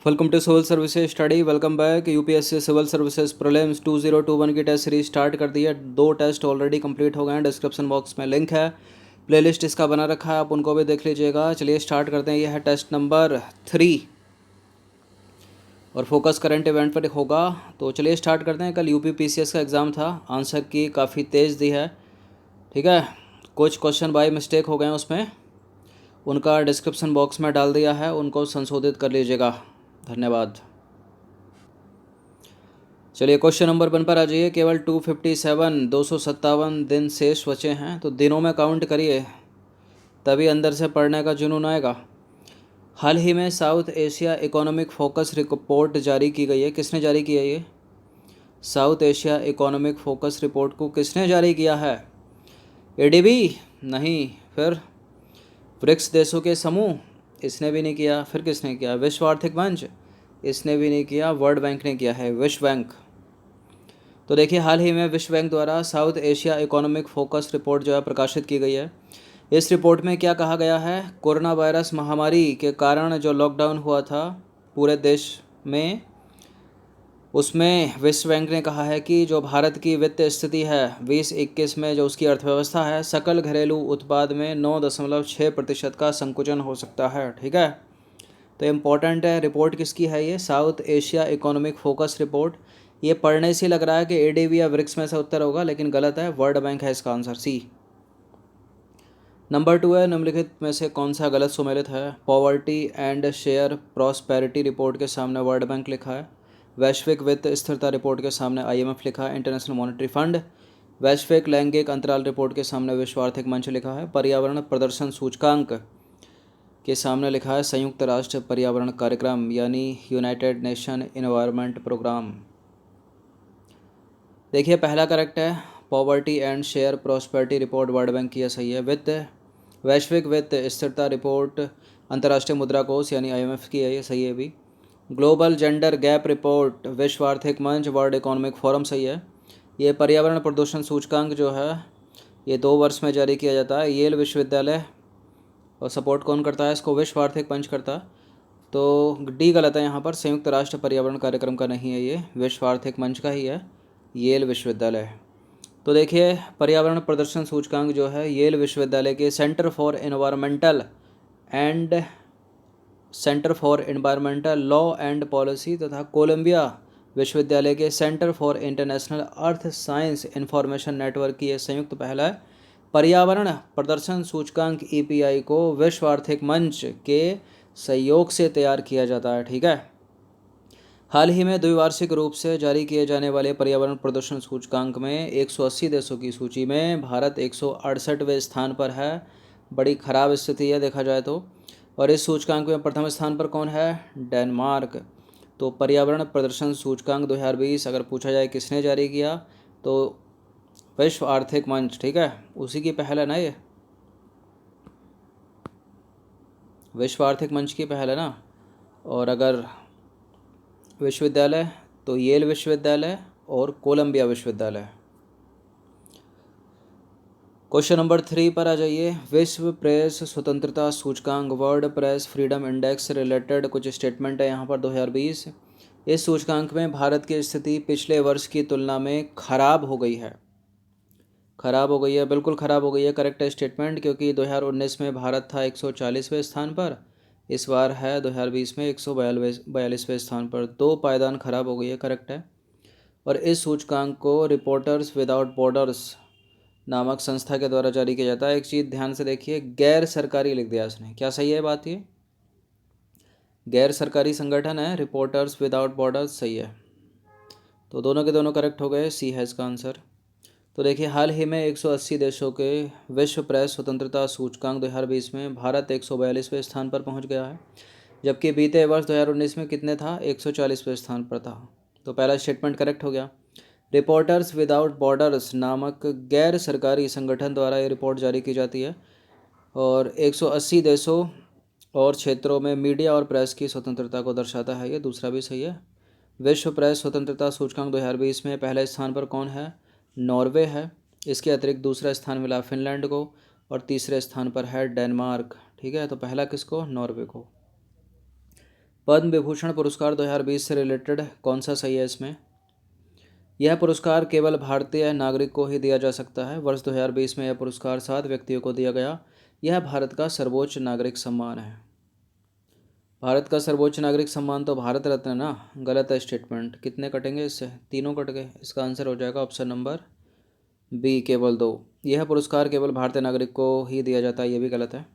Welcome to civil services study. Welcome back. UPSC civil services prelims 2021 की test series start कर दी है। 2 test already complete हो गए हैं। डिस्क्रिप्शन बॉक्स में लिंक है, प्लेलिस्ट इसका बना रखा है, आप उनको भी देख लीजिएगा। चलिए स्टार्ट करते हैं। यह है टेस्ट नंबर 3 और फोकस करंट इवेंट पर होगा। तो चलिए स्टार्ट करते हैं। कल यूपी पीसीएस का एग्ज़ाम था, आंसर की काफ़ी तेज़ दी है, ठीक है। कुछ क्वेश्चन बाय मिस्टेक हो गए हैं उसमें, उनका डिस्क्रिप्शन बॉक्स में डाल दिया है, उनको संशोधित कर लीजिएगा। धन्यवाद। चलिए क्वेश्चन नंबर 1 पर आ जाइए। केवल 257 दिन शेष बचे हैं, तो दिनों में काउंट करिए, तभी अंदर से पढ़ने का जुनून आएगा। हाल ही में south Asia economic focus report जारी की गई है। किसने जारी किया ये south Asia economic focus report को किसने जारी किया है? एडीबी? नहीं। फिर ब्रिक्स देशों के समूह? इसने भी नहीं किया। फिर किसने किया? विश्व आर्थिक मंच? इसने भी नहीं किया। वर्ल्ड बैंक ने किया है, विश्व बैंक। तो देखिए, हाल ही में विश्व बैंक द्वारा south Asia economic focus report जो है प्रकाशित की गई है। इस रिपोर्ट में क्या कहा गया है? कोरोना वायरस महामारी के कारण जो लॉकडाउन हुआ था पूरे देश में, उसमें विश्व बैंक ने कहा है कि जो भारत की वित्तीय स्थिति है 2021 में, जो उसकी अर्थव्यवस्था है, सकल घरेलू उत्पाद में 9.6% का संकुचन हो सकता है, ठीक है। तो इम्पॉर्टेंट है। रिपोर्ट किसकी है ये? South Asia economic focus report. ये पढ़ने से लग रहा है कि एडीबी या ब्रिक्स में से उत्तर होगा, लेकिन गलत है, वर्ल्ड बैंक है इसका आंसर, सी। नंबर 2 है, निम्नलिखित में से कौन सा गलत सुमेलित है? Poverty and share prosperity report के सामने वर्ल्ड बैंक लिखा है। वैश्विक वित्त स्थिरता रिपोर्ट के सामने आईएमएफ लिखा है, इंटरनेशनल मॉनेटरी फंड। वैश्विक लैंगिक अंतराल रिपोर्ट के सामने विश्व आर्थिक मंच लिखा है। पर्यावरण प्रदर्शन सूचकांक के सामने लिखा है संयुक्त राष्ट्र पर्यावरण कार्यक्रम, यानी यूनाइटेड नेशन इन्वायरमेंट प्रोग्राम। देखिए, पहला करेक्ट है, poverty and share prosperity report world bank की है, सही है। वित्त वैश्विक वित्त स्थिरता रिपोर्ट अंतर्राष्ट्रीय मुद्रा कोष यानी आईएमएफ की है, ये सही है भी। ग्लोबल जेंडर गैप रिपोर्ट विश्व आर्थिक मंच वर्ल्ड इकोनॉमिक फोरम, सही है। ये पर्यावरण प्रदूषण सूचकांक जो है ये 2 वर्ष में जारी किया जाता है, येल विश्वविद्यालय। और सपोर्ट कौन करता है इसको? विश्व आर्थिक मंच करता है। तो डी गलत है यहाँ पर, संयुक्त राष्ट्र पर्यावरण कार्यक्रम का नहीं है, ये विश्व आर्थिक मंच का ही है, येल विश्वविद्यालय। तो देखिए, पर्यावरण प्रदर्शन सूचकांक जो है येल विश्वविद्यालय के centre for environmental law and policy तथा कोलंबिया विश्वविद्यालय के centre for international earth science information network की यह संयुक्त पहल है। पर्यावरण प्रदर्शन सूचकांक ईपीआई को विश्व आर्थिक मंच के सहयोग से तैयार किया जाता है, ठीक है। हाल ही में द्विवार्षिक रूप से जारी किए जाने वाले पर्यावरण प्रदूषण सूचकांक में 180 देशों की सूची में भारत 168वें स्थान पर है। बड़ी खराब स्थिति है देखा जाए तो। और इस सूचकांक में प्रथम स्थान पर कौन है? डेनमार्क। तो पर्यावरण प्रदर्शन सूचकांक 2020 अगर पूछा जाए किसने जारी किया, तो विश्व आर्थिक मंच, ठीक है, उसी की पहल है ना, ये विश्व आर्थिक मंच की पहल है ना। और अगर विश्वविद्यालय तो येल विश्वविद्यालय और कोलंबिया विश्वविद्यालय। क्वेश्चन नंबर 3 पर आ जाइए। विश्व प्रेस स्वतंत्रता सूचकांक वर्ल्ड प्रेस फ्रीडम इंडेक्स से रिलेटेड कुछ स्टेटमेंट है यहाँ पर 2020। इस सूचकांक में भारत की स्थिति पिछले वर्ष की तुलना में खराब हो गई है। खराब हो गई है, बिल्कुल खराब हो गई है, करेक्ट है स्टेटमेंट, क्योंकि 2019 में भारत था 140वें स्थान पर, इस बार है 2020 में 142वें स्थान पर। 2 पायदान खराब हो गई है, करेक्ट है। और इस सूचकांक को रिपोर्टर्स विदाउट बॉर्डर्स नामक संस्था के द्वारा जारी किया जाता है। एक चीज़ ध्यान से देखिए, गैर सरकारी लिख दिया इसने, क्या सही है बात? ये गैर सरकारी संगठन है, रिपोर्टर्स विदाउट बॉर्डर्स, सही है। तो दोनों के दोनों करेक्ट हो गए, सी है इसका आंसर। तो देखिए, हाल ही में 180 देशों के विश्व प्रेस स्वतंत्रता सूचकांक 2020 में भारत 142वें स्थान पर पहुंच गया है, जबकि बीते वर्ष 2019 में कितने था? 140वें स्थान पर था। तो पहला स्टेटमेंट करेक्ट हो गया। रिपोर्टर्स विदाउट बॉर्डर्स नामक गैर सरकारी संगठन द्वारा ये रिपोर्ट जारी की जाती है, और 180 देशों और क्षेत्रों में मीडिया और प्रेस की स्वतंत्रता को दर्शाता है। ये दूसरा भी सही है। विश्व प्रेस स्वतंत्रता सूचकांक 2020 में पहले स्थान पर कौन है? नॉर्वे है। इसके अतिरिक्त दूसरा स्थान मिला फिनलैंड को, और तीसरे स्थान पर है डेनमार्क, ठीक है। तो पहला किसको? नॉर्वे को। पद्म विभूषण पुरस्कार 2020 से रिलेटेड कौन सा सही है इसमें? यह पुरस्कार केवल भारतीय नागरिक को ही दिया जा सकता है। वर्ष 2020 में यह पुरस्कार 7 व्यक्तियों को दिया गया। यह भारत का सर्वोच्च नागरिक सम्मान है। भारत का सर्वोच्च नागरिक सम्मान तो भारत रत्न ना। गलत है स्टेटमेंट। कितने कटेंगे इससे? तीनों कट गए। इसका आंसर हो जाएगा ऑप्शन नंबर बी, केवल 2। यह पुरस्कार केवल भारतीय नागरिक को ही दिया जाता है, ये भी गलत है।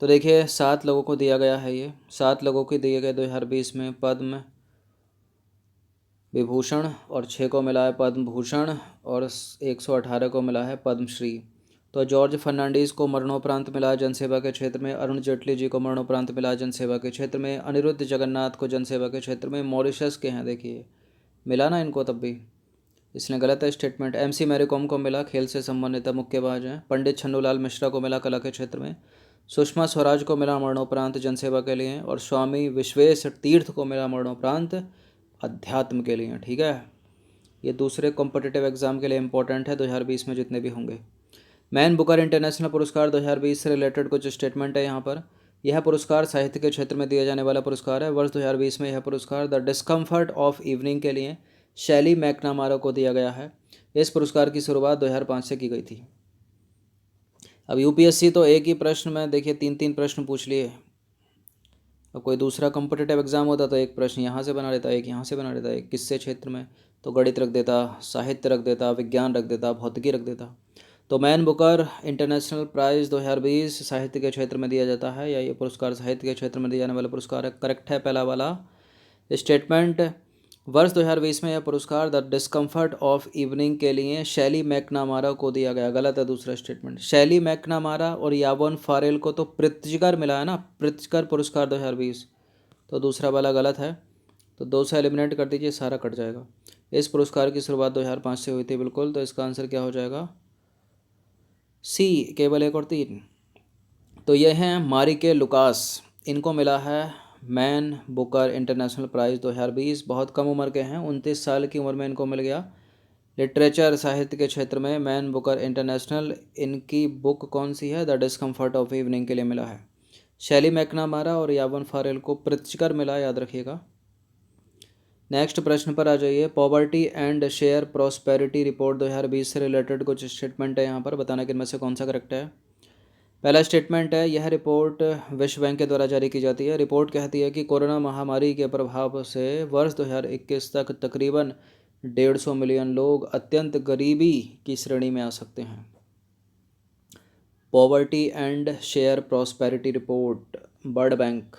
तो देखिए 7 लोगों को दिया गया है। ये 7 लोगों को दिए गए 2020 में पद्म विभूषण, और 6 को मिला है पद्म भूषण, और 118 को मिला है पद्मश्री। तो जॉर्ज फर्नांडीज़ को मरणोपरांत मिला जनसेवा के क्षेत्र में, अरुण जेटली जी को मरणोपरांत मिला जनसेवा के क्षेत्र में, अनिरुद्ध जगन्नाथ को जनसेवा के क्षेत्र में, मॉरिशस के हैं, देखिए मिला ना इनको तब भी, इसलिए गलत है स्टेटमेंट। MC मैरी कॉम को मिला खेल से संबंधित मुक्केबाज हैं। पंडित छन्नूलाल मिश्रा को मिला कला के क्षेत्र में। सुषमा स्वराज को मिला मरणोपरांत जनसेवा के लिए, और स्वामी विश्वेश तीर्थ को मिला मरणोपरांत अध्यात्म के लिए। ठीक है, ये दूसरे कॉम्पिटिटिव एग्जाम के लिए इंपॉर्टेंट है 2020 में जितने भी होंगे। मैन बुकर इंटरनेशनल पुरस्कार 2020 से रिलेटेड कुछ स्टेटमेंट है यहाँ पर। यह पुरस्कार साहित्य के क्षेत्र में दिया जाने वाला पुरस्कार है। वर्ष 2020 में यह पुरस्कार द डिस्कम्फर्ट ऑफ इवनिंग के लिए शैली मैकनामारा को दिया गया है। इस पुरस्कार की शुरुआत 2005 से की गई थी। अब UPSC तो एक ही प्रश्न में देखिए 3-3 प्रश्न पूछ लिए। अब कोई दूसरा कॉम्पिटिटिव एग्जाम होता तो एक प्रश्न यहाँ से बना लेता, एक यहाँ से बना लेता, एक किससे क्षेत्र में, तो गणित रख देता, साहित्य रख देता, विज्ञान रख देता, भौतिकी रख देता। तो मैन बुकर इंटरनेशनल प्राइज़ 2020 साहित्य के क्षेत्र में दिया जाता है, या ये पुरस्कार साहित्य के क्षेत्र में दिया जाने वाला पुरस्कार है। करेक्ट है पहला वाला स्टेटमेंट। वर्ष 2020 में यह पुरस्कार द डिस्कम्फर्ट ऑफ इवनिंग के लिए शैली मैकनामारा को दिया गया। गलत है दूसरा स्टेटमेंट। शैली मैकनामारा और यावन फारेल को तो प्रित्जकर मिला है ना, प्रित्जकर पुरस्कार 2020, तो दूसरा वाला गलत है। तो 2 से एलिमिनेट कर दीजिए, सारा कट जाएगा। इस पुरस्कार की शुरुआत 2005 से हुई थी बिल्कुल, तो इसका आंसर क्या हो जाएगा? सी, केवल 1 और 3। तो ये हैं मारिके लुकास, इनको मिला है मैन बुकर इंटरनेशनल प्राइज़ 2020। बहुत कम उम्र के हैं, 29 साल की उम्र में इनको मिल गया। लिटरेचर साहित्य के क्षेत्र में मैन बुकर इंटरनेशनल, इनकी बुक कौन सी है? द डिस्कम्फर्ट ऑफ इवनिंग के लिए मिला है। शैली मैकनामारा और यावन फारेल को प्रित्जकर मिला, याद रखिएगा। नेक्स्ट प्रश्न पर आ जाइए। Poverty and share prosperity report 2020 से रिलेटेड कुछ स्टेटमेंट है यहाँ पर, बताना कि इनमें से कौन सा करेक्ट है। पहला स्टेटमेंट है, यह रिपोर्ट विश्व बैंक के द्वारा जारी की जाती है। रिपोर्ट कहती है कि कोरोना महामारी के प्रभाव से वर्ष 2021 तक तकरीबन 150 मिलियन लोग अत्यंत गरीबी की श्रेणी में आ सकते हैं। Poverty and share prosperity report, world bank.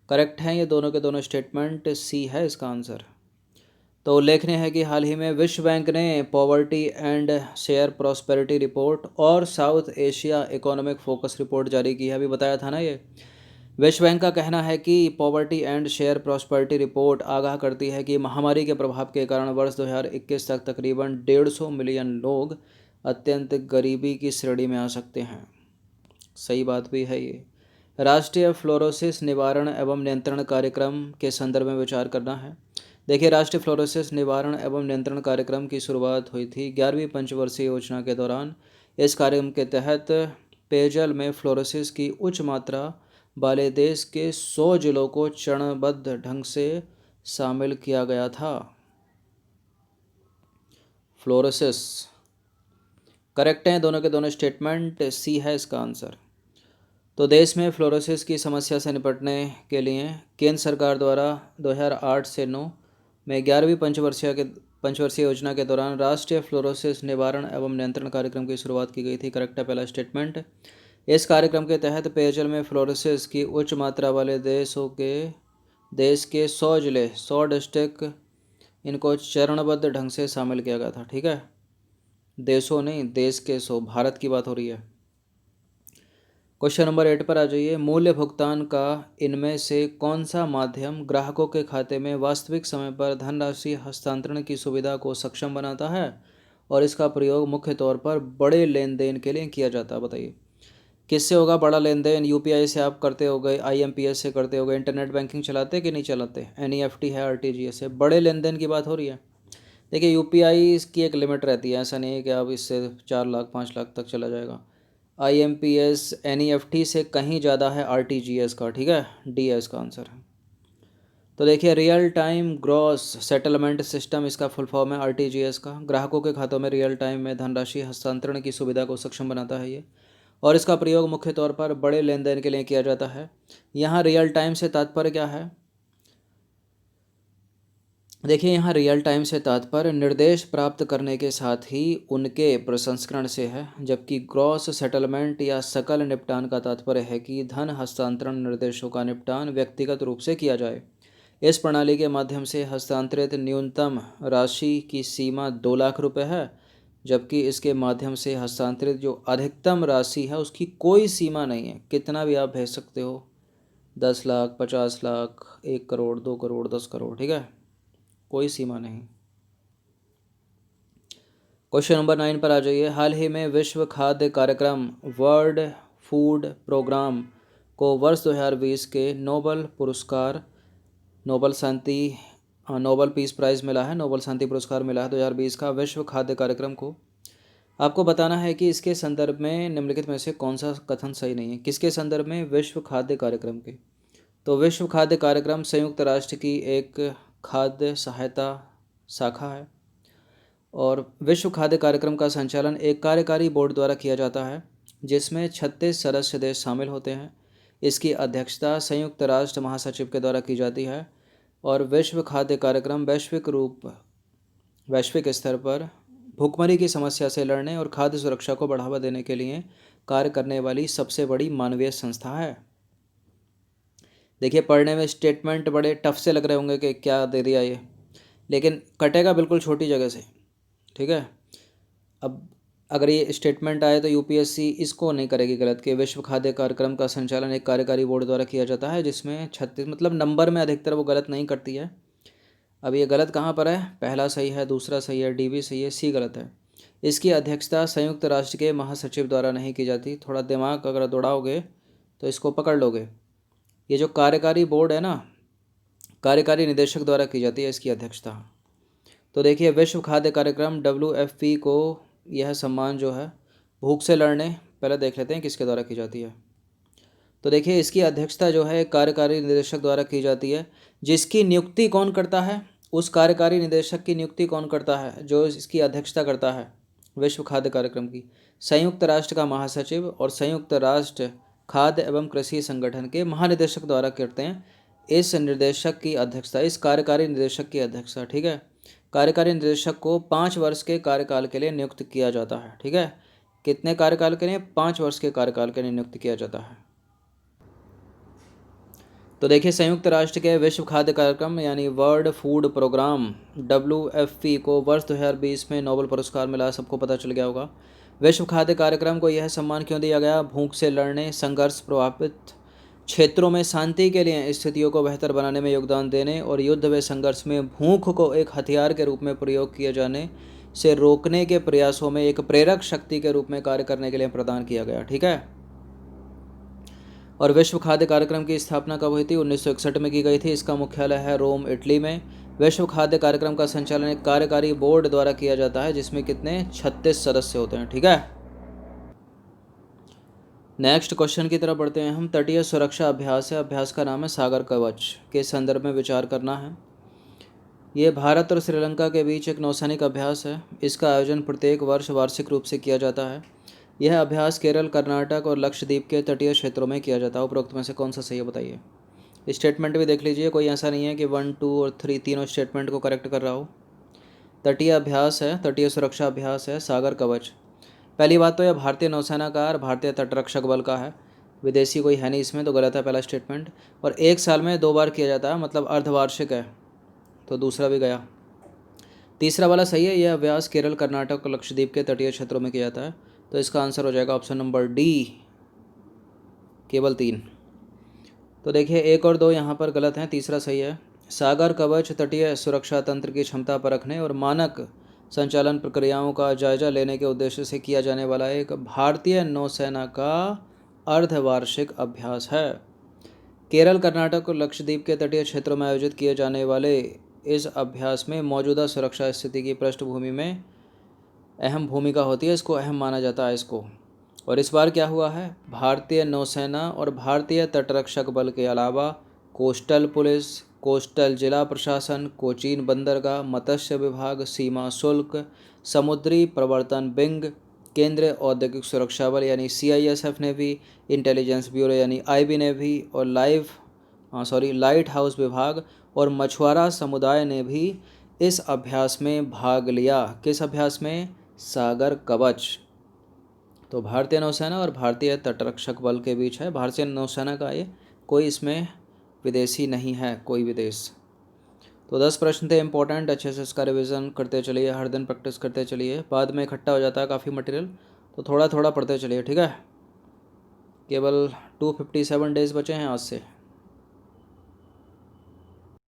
Correct हैं ये दोनों के दोनों स्टेटमेंट, सी है इसका आंसर। तो उल्लेखनीय है कि हाल ही में विश्व बैंक ने poverty and share prosperity report और South Asia economic focus report जारी की है। अभी बताया था ना ये। विश्व बैंक का कहना है कि poverty and share prosperity report आगाह करती है कि महामारी के प्रभाव के कारण वर्ष 2021 तक तकरीबन 150 मिलियन लोग अत्यंत गरीबी की श्रेणी में आ सकते हैं। सही बात भी है ये। राष्ट्रीय फ्लोरोसिस निवारण एवं नियंत्रण कार्यक्रम के संदर्भ में विचार करना है। देखिए, राष्ट्रीय फ्लोरोसिस निवारण एवं नियंत्रण कार्यक्रम की शुरुआत हुई थी 11वीं पंचवर्षीय योजना के दौरान। इस कार्यक्रम के तहत पेयजल में फ्लोरोसिस की उच्च मात्रा वाले देश के 100 जिलों को चरणबद्ध ढंग से शामिल किया गया था। फ्लोरोसिस करेक्ट हैं दोनों के दोनों स्टेटमेंट, सी है इसका आंसर। तो देश में फ्लोरोसिस की समस्या से निपटने के लिए केंद्र सरकार द्वारा 2008 से 9 में 11वीं पंचवर्षीय योजना के दौरान राष्ट्रीय फ्लोरोसिस निवारण एवं नियंत्रण कार्यक्रम की शुरुआत की गई थी। करेक्ट है पहला स्टेटमेंट। इस कार्यक्रम के तहत पेयजल में फ्लोरोसिस की उच्च मात्रा वाले देश के 100 जिले, 100 डिस्ट्रिक्ट, इनको चरणबद्ध ढंग से शामिल किया गया था। ठीक है, देशों नहीं, देश के 100, भारत की बात हो रही है। क्वेश्चन नंबर 8 पर आ जाइए। मूल्य भुगतान का इनमें से कौन सा माध्यम ग्राहकों के खाते में वास्तविक समय पर धनराशि हस्तांतरण की सुविधा को सक्षम बनाता है और इसका प्रयोग मुख्य तौर पर बड़े लेन देन के लिए किया जाता है? बताइए किससे होगा बड़ा लेन देन? UPI से आप करते होगे, IMPS से करते होगे, इंटरनेट बैंकिंग चलाते कि नहीं चलाते, NEFT है, RTGS है, बड़े लेन देन की बात हो रही है। देखिए UPI की एक लिमिट रहती है, ऐसा नहीं है कि आप इससे 4 लाख 5 लाख तक चला जाएगा। IMPS NEFT से कहीं ज़्यादा है RTGS का, ठीक है, डी है इसका आंसर है। तो देखिए real time gross settlement system, इसका फुल फॉर्म है RTGS का। ग्राहकों के खातों में रियल टाइम में धनराशि हस्तांतरण की सुविधा को सक्षम बनाता है ये, और इसका प्रयोग मुख्य तौर पर बड़े लेन देन के लिए किया जाता है। यहाँ रियल टाइम से तात्पर्य क्या है? देखिए यहाँ रियल टाइम से तात्पर्य निर्देश प्राप्त करने के साथ ही उनके प्रसंस्करण से है, जबकि ग्रॉस सेटलमेंट या सकल निपटान का तात्पर्य है कि धन हस्तांतरण निर्देशों का निपटान व्यक्तिगत रूप से किया जाए। इस प्रणाली के माध्यम से हस्तांतरित न्यूनतम राशि की सीमा 2 लाख रुपए है, जबकि इसके माध्यम से हस्तांतरित जो अधिकतम राशि है उसकी कोई सीमा नहीं है, कितना भी आप भेज सकते हो, 10 लाख, 50 लाख, 1 करोड़, 2 करोड़, 10 करोड़, ठीक है, कोई सीमा नहीं। क्वेश्चन नंबर 9 पर आ जाइए। हाल ही में विश्व खाद्य कार्यक्रम वर्ल्ड फूड प्रोग्राम को वर्ष 2020 के नोबल पुरस्कार, नोबल पीस प्राइज़ मिला है, नोबल शांति पुरस्कार मिला है 2020 का विश्व खाद्य कार्यक्रम को। आपको बताना है कि इसके संदर्भ में निम्नलिखित में से कौन सा कथन सही नहीं है। किसके संदर्भ में? विश्व खाद्य कार्यक्रम के। तो विश्व खाद्य कार्यक्रम संयुक्त राष्ट्र की एक खाद्य सहायता शाखा है, और विश्व खाद्य कार्यक्रम का संचालन एक कार्यकारी बोर्ड द्वारा किया जाता है जिसमें 36 सदस्य देश शामिल होते हैं। इसकी अध्यक्षता संयुक्त राष्ट्र महासचिव के द्वारा की जाती है, और विश्व खाद्य कार्यक्रम वैश्विक स्तर पर भुखमरी की समस्या से लड़ने और खाद्य सुरक्षा को बढ़ावा देने के लिए कार्य करने वाली सबसे बड़ी मानवीय संस्था है। देखिए पढ़ने में स्टेटमेंट बड़े टफ से लग रहे होंगे कि क्या दे दिया ये, लेकिन कटेगा बिल्कुल छोटी जगह से, ठीक है। अब अगर ये स्टेटमेंट आए तो यूपीएससी इसको नहीं करेगी गलत, कि विश्व खाद्य कार्यक्रम का संचालन एक कार्यकारी बोर्ड द्वारा किया जाता है जिसमें 36, मतलब नंबर में अधिकतर वो गलत नहीं करती है। अब ये गलत कहाँ पर है? पहला सही है, दूसरा सही है, डी भी सही है, सी गलत है। इसकी अध्यक्षता संयुक्त राष्ट्र के महासचिव द्वारा नहीं की जाती। थोड़ा दिमाग अगर दौड़ाओगे तो इसको पकड़ लोगे। ये जो कार्यकारी बोर्ड है ना, कार्यकारी निदेशक द्वारा की जाती है इसकी अध्यक्षता। तो देखिए विश्व खाद्य कार्यक्रम WFP को यह सम्मान जो है भूख से लड़ने, पहले देख लेते हैं किसके द्वारा की जाती है। तो देखिए इसकी अध्यक्षता जो है कार्यकारी निदेशक द्वारा की जाती है। जिसकी नियुक्ति कौन करता है? उस कार्यकारी निदेशक की नियुक्ति कौन करता है जो इसकी अध्यक्षता करता है विश्व खाद्य कार्यक्रम की? संयुक्त राष्ट्र का महासचिव और संयुक्त राष्ट्र खाद्य एवं कृषि संगठन के महानिदेशक द्वारा करते हैं। इस निर्देशक की अध्यक्षता, इस कार्यकारी निदेशक की अध्यक्षता, ठीक है, कार्यकारी निदेशक को 5 वर्ष के कार्यकाल के लिए नियुक्त किया जाता है, ठीक है। कितने कार्यकाल के लिए? 5 वर्ष के कार्यकाल के लिए नियुक्त किया जाता है। तो देखिए संयुक्त राष्ट्र के विश्व खाद्य कार्यक्रम यानी वर्ल्ड फूड प्रोग्राम WFP को वर्ष 2020 में नोबेल पुरस्कार मिला, सबको पता चल गया होगा। विश्व खाद्य कार्यक्रम को यह सम्मान क्यों दिया गया? भूख से लड़ने, संघर्ष प्रभावित क्षेत्रों में शांति के लिए स्थितियों को बेहतर बनाने में योगदान देने और युद्ध व संघर्ष में भूख को एक हथियार के रूप में प्रयोग किए जाने से रोकने के प्रयासों में एक प्रेरक शक्ति के रूप में कार्य करने के लिए प्रदान किया गया, ठीक है। और विश्व खाद्य कार्यक्रम की स्थापना कब हुई थी? 1961 में की गई थी। इसका मुख्यालय है रोम, इटली में। विश्व खाद्य कार्यक्रम का संचालन एक कार्यकारी बोर्ड द्वारा किया जाता है जिसमें कितने? 36 सदस्य होते हैं, ठीक है। नेक्स्ट क्वेश्चन की तरफ बढ़ते हैं हम। तटीय सुरक्षा अभ्यास है, अभ्यास का नाम है सागर कवच, के संदर्भ में विचार करना है। ये भारत और श्रीलंका के बीच एक नौसैनिक अभ्यास है। इसका आयोजन प्रत्येक वर्ष वार्षिक रूप से किया जाता है। यह अभ्यास केरल, कर्नाटक और लक्षद्वीप के तटीय क्षेत्रों में किया जाता है। उपरोक्त में से कौन सा सही है बताइए। स्टेटमेंट भी देख लीजिए, कोई ऐसा नहीं है कि 1, 2 और 3 तीनों स्टेटमेंट को करेक्ट कर रहा हो। तटीय अभ्यास है, तटीय सुरक्षा अभ्यास है सागर कवच। पहली बात तो यह भारतीय नौसेना का और भारतीय तटरक्षक बल का है, विदेशी कोई है नहीं इसमें, तो गलत है पहला स्टेटमेंट। और 1 साल में 2 बार किया जाता है, मतलब अर्धवार्षिक है, तो दूसरा भी गया। तीसरा वाला सही है, यह अभ्यास केरल, कर्नाटक और लक्षद्वीप के तटीय क्षेत्रों में किया जाता है, तो इसका आंसर हो जाएगा ऑप्शन नंबर डी, केवल 3। तो देखिए 1 और 2 यहाँ पर गलत हैं, तीसरा सही है। सागर कवच तटीय सुरक्षा तंत्र की क्षमता पर रखने और मानक संचालन प्रक्रियाओं का जायजा लेने के उद्देश्य से किया जाने वाला एक भारतीय नौसेना का अर्धवार्षिक अभ्यास है। केरल, कर्नाटक और लक्षद्वीप के तटीय क्षेत्रों में आयोजित किए जाने वाले इस अभ्यास में मौजूदा सुरक्षा स्थिति की पृष्ठभूमि में अहम भूमिका होती है, इसको अहम माना जाता है इसको। और इस बार क्या हुआ है, भारतीय नौसेना और भारतीय तटरक्षक बल के अलावा कोस्टल पुलिस, कोस्टल जिला प्रशासन, कोचीन बंदरगाह, मत्स्य विभाग, सीमा शुल्क, समुद्री प्रवर्तन विंग, केंद्रीय औद्योगिक सुरक्षा बल यानी CISF नेवी, इंटेलिजेंस ब्यूरो यानी IB नेवी और लाइट हाउस विभाग और मछुआरा समुदाय ने भी इस अभ्यास में भाग लिया। किस अभ्यास में? सागर कवच। तो भारतीय नौसेना और भारतीय तटरक्षक बल के बीच है। भारतीय नौसेना का ये कोई इसमें विदेशी नहीं है, कोई विदेश। तो 10 प्रश्न थे इंपॉर्टेंट, अच्छे से इसका रिवीजन करते चलिए, हर दिन प्रैक्टिस करते चलिए, बाद में इकट्ठा हो जाता है काफ़ी मटेरियल, तो थोड़ा थोड़ा पढ़ते चलिए, ठीक है। केवल 257 डेज बचे हैं आज से।